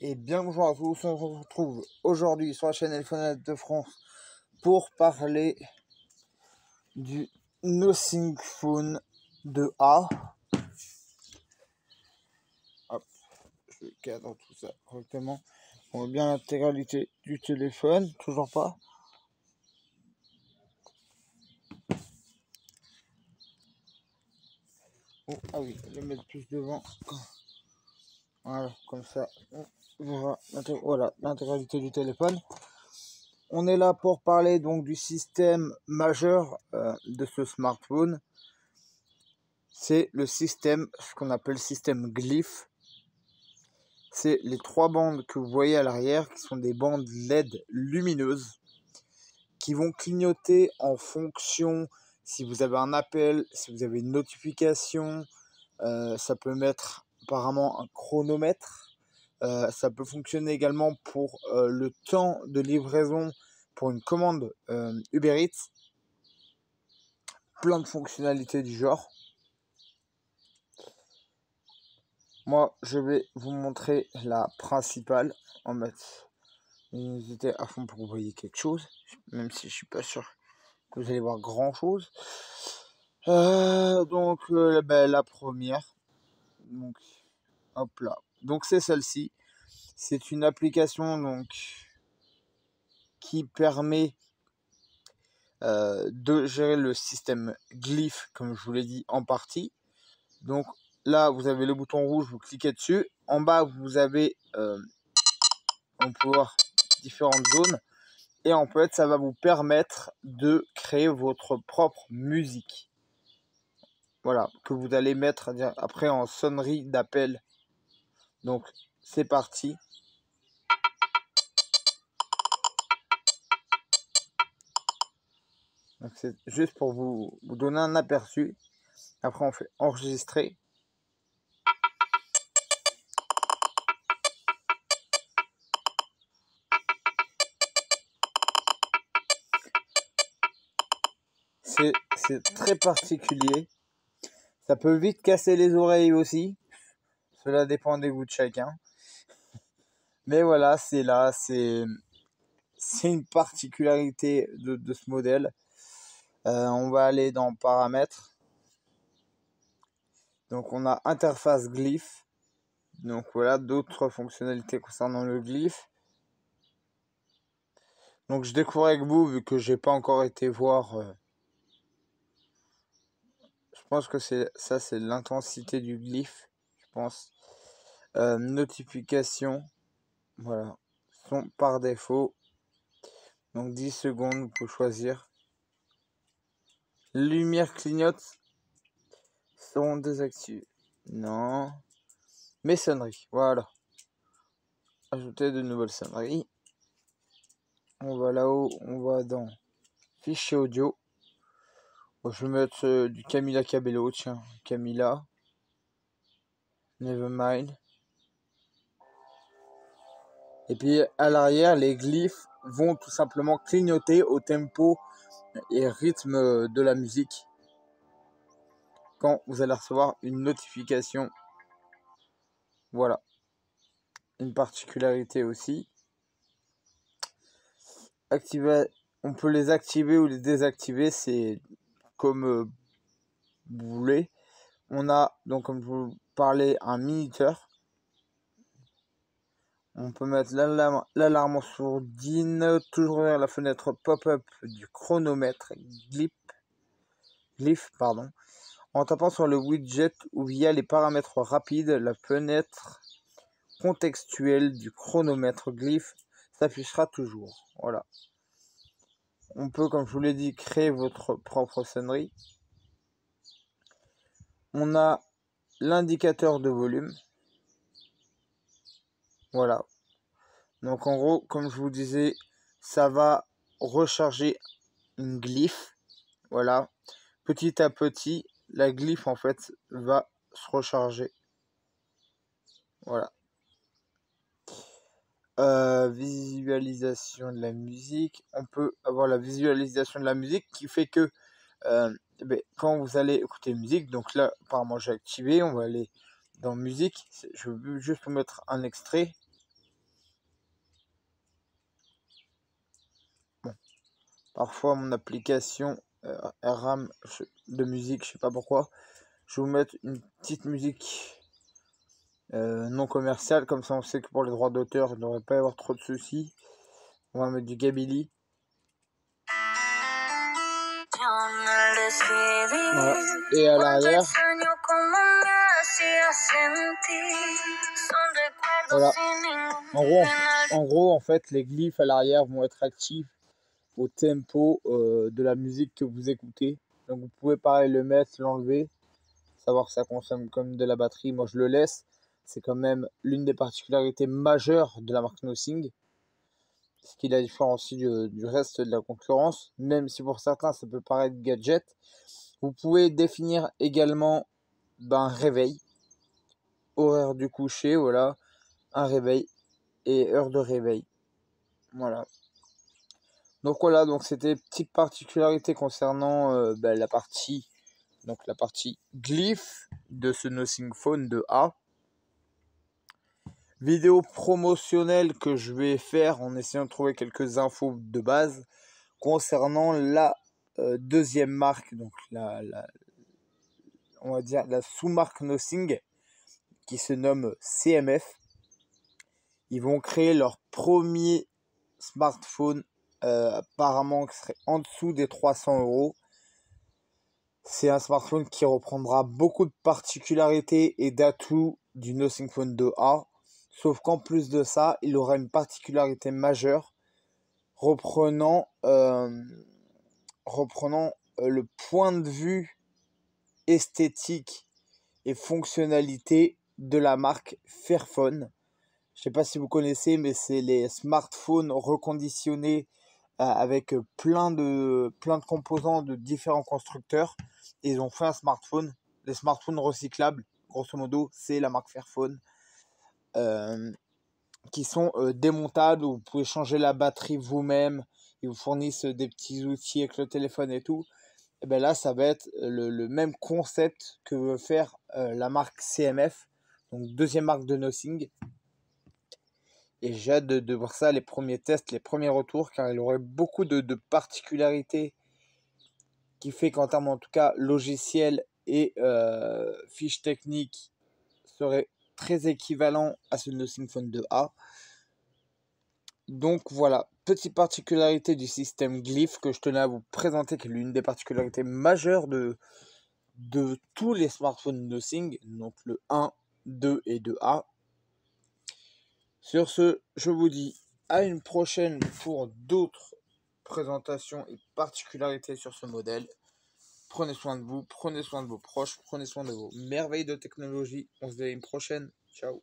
Et bien bonjour à tous, on se retrouve aujourd'hui sur la chaîne iPhone de France pour parler du Nothing Phone 2A. Hop, je cadre tout ça correctement. On voit bien l'intégralité du téléphone, toujours pas. Oh, ah oui, je vais le mettre plus devant. Voilà, comme ça, on voilà l'intégralité du téléphone. On est là pour parler donc du système majeur de ce smartphone. C'est le système, ce qu'on appelle système glyph. C'est les trois bandes que vous voyez à l'arrière, qui sont des bandes LED lumineuses, qui vont clignoter en fonction si vous avez un appel, si vous avez une notification. Ça peut mettre apparemment un chronomètre. Ça peut fonctionner également pour le temps de livraison pour une commande Uber Eats. Plein de fonctionnalités du genre. Moi, je vais vous montrer la principale. En fait, j'étais à fond pour que vous voyez quelque chose, même si je suis pas sûr que vous allez voir grand chose. La première, donc hop là. Donc c'est celle-ci. C'est une application donc qui permet de gérer le système glyph, comme je vous l'ai dit en partie. Donc là, vous avez le bouton rouge, vous cliquez dessus. En bas, vous avez on peut voir différentes zones. Et en fait, ça va vous permettre de créer votre propre musique. Voilà, que vous allez mettre après en sonnerie d'appel. Donc, c'est parti. Donc, c'est juste pour vous donner un aperçu. Après, on fait enregistrer. C'est très particulier. Ça peut vite casser les oreilles aussi. Cela dépend des goûts de chacun. Mais voilà, c'est là, c'est une particularité de ce modèle. On va aller dans paramètres. Donc on a interface glyph. Donc voilà, d'autres fonctionnalités concernant le glyph. Donc je découvre avec vous, vu que j'ai pas encore été voir. Je pense que c'est l'intensité du glyph, je pense. Notification, voilà, sont par défaut. Donc 10 secondes, vous pouvez choisir. Lumière clignote sont désactivées. Non. Mes sonneries, voilà. Ajouter de nouvelles sonneries. On va là-haut, on va dans fichier audio. Je vais mettre du Camila Cabello, tiens, Camila. Nevermind. Et puis à l'arrière, les glyphes vont tout simplement clignoter au tempo et rythme de la musique quand vous allez recevoir une notification. Voilà. Une particularité aussi. Activer, on peut les activer ou les désactiver, c'est comme vous voulez. On a donc, comme je vous parlais, un minuteur. On peut mettre l'alarme sourdine, toujours vers la fenêtre pop-up du chronomètre glyph, pardon, en tapant sur le widget ou via les paramètres rapides. La fenêtre contextuelle du chronomètre glyph s'affichera toujours. Voilà. On peut, comme je vous l'ai dit, créer votre propre sonnerie. On a l'indicateur de volume. Voilà. Donc en gros, comme je vous disais, ça va recharger une glyph. Voilà. Petit à petit, la glyph en fait va se recharger. Voilà. Visualisation de la musique. On peut avoir la visualisation de la musique qui fait que quand vous allez écouter musique, donc là apparemment j'ai activé, on va aller dans musique. Je veux juste vous mettre un extrait. Parfois mon application RAM de musique, je sais pas pourquoi. Je vais vous mettre une petite musique non commerciale, comme ça on sait que pour les droits d'auteur il ne devrait pas y avoir trop de soucis. On va mettre du Gabili. Voilà. Et à l'arrière, voilà. En gros, en fait, les glyphes à l'arrière vont être actifs au tempo de la musique que vous écoutez. Donc vous pouvez pareil le mettre, l'enlever, savoir que ça consomme comme de la batterie. Moi je le laisse. C'est quand même l'une des particularités majeures de la marque Nothing, ce qui la différencie du reste de la concurrence, même si pour certains ça peut paraître gadget. Vous pouvez définir également un réveil, horaire du coucher, voilà, un réveil et heure de réveil. Voilà. Donc voilà, donc c'était petite particularité concernant la partie glyph de ce Nothing Phone de A. Vidéo promotionnelle que je vais faire en essayant de trouver quelques infos de base concernant la deuxième marque, donc on va dire la sous-marque Nothing qui se nomme CMF. Ils vont créer leur premier smartphone apparemment qui serait en dessous des 300 €. C'est un smartphone qui reprendra beaucoup de particularités et d'atouts du Nothing Phone 2A. Sauf qu'en plus de ça, il aura une particularité majeure reprenant le point de vue esthétique et fonctionnalité de la marque Fairphone. Je ne sais pas si vous connaissez, mais c'est les smartphones reconditionnés avec plein de composants de différents constructeurs. Et ils ont fait un smartphone, les smartphones recyclables, grosso modo, c'est la marque Fairphone, qui sont démontables, où vous pouvez changer la batterie vous-même, ils vous fournissent des petits outils avec le téléphone et tout. Et bien là, ça va être le même concept que veut faire la marque CMF, donc deuxième marque de Nothing. Et j'ai hâte de voir ça, les premiers tests, les premiers retours, car il aurait beaucoup de particularités qui fait qu'en termes, en tout cas, logiciel et fiches techniques seraient très équivalents à ce Nothing Phone 2A. Donc voilà, petite particularité du système glyph que je tenais à vous présenter, qui est l'une des particularités majeures de tous les smartphones Nothing, donc le 1, 2 et 2A. Sur ce, je vous dis à une prochaine pour d'autres présentations et particularités sur ce modèle. Prenez soin de vous, prenez soin de vos proches, prenez soin de vos merveilles de technologie. On se dit à une prochaine. Ciao.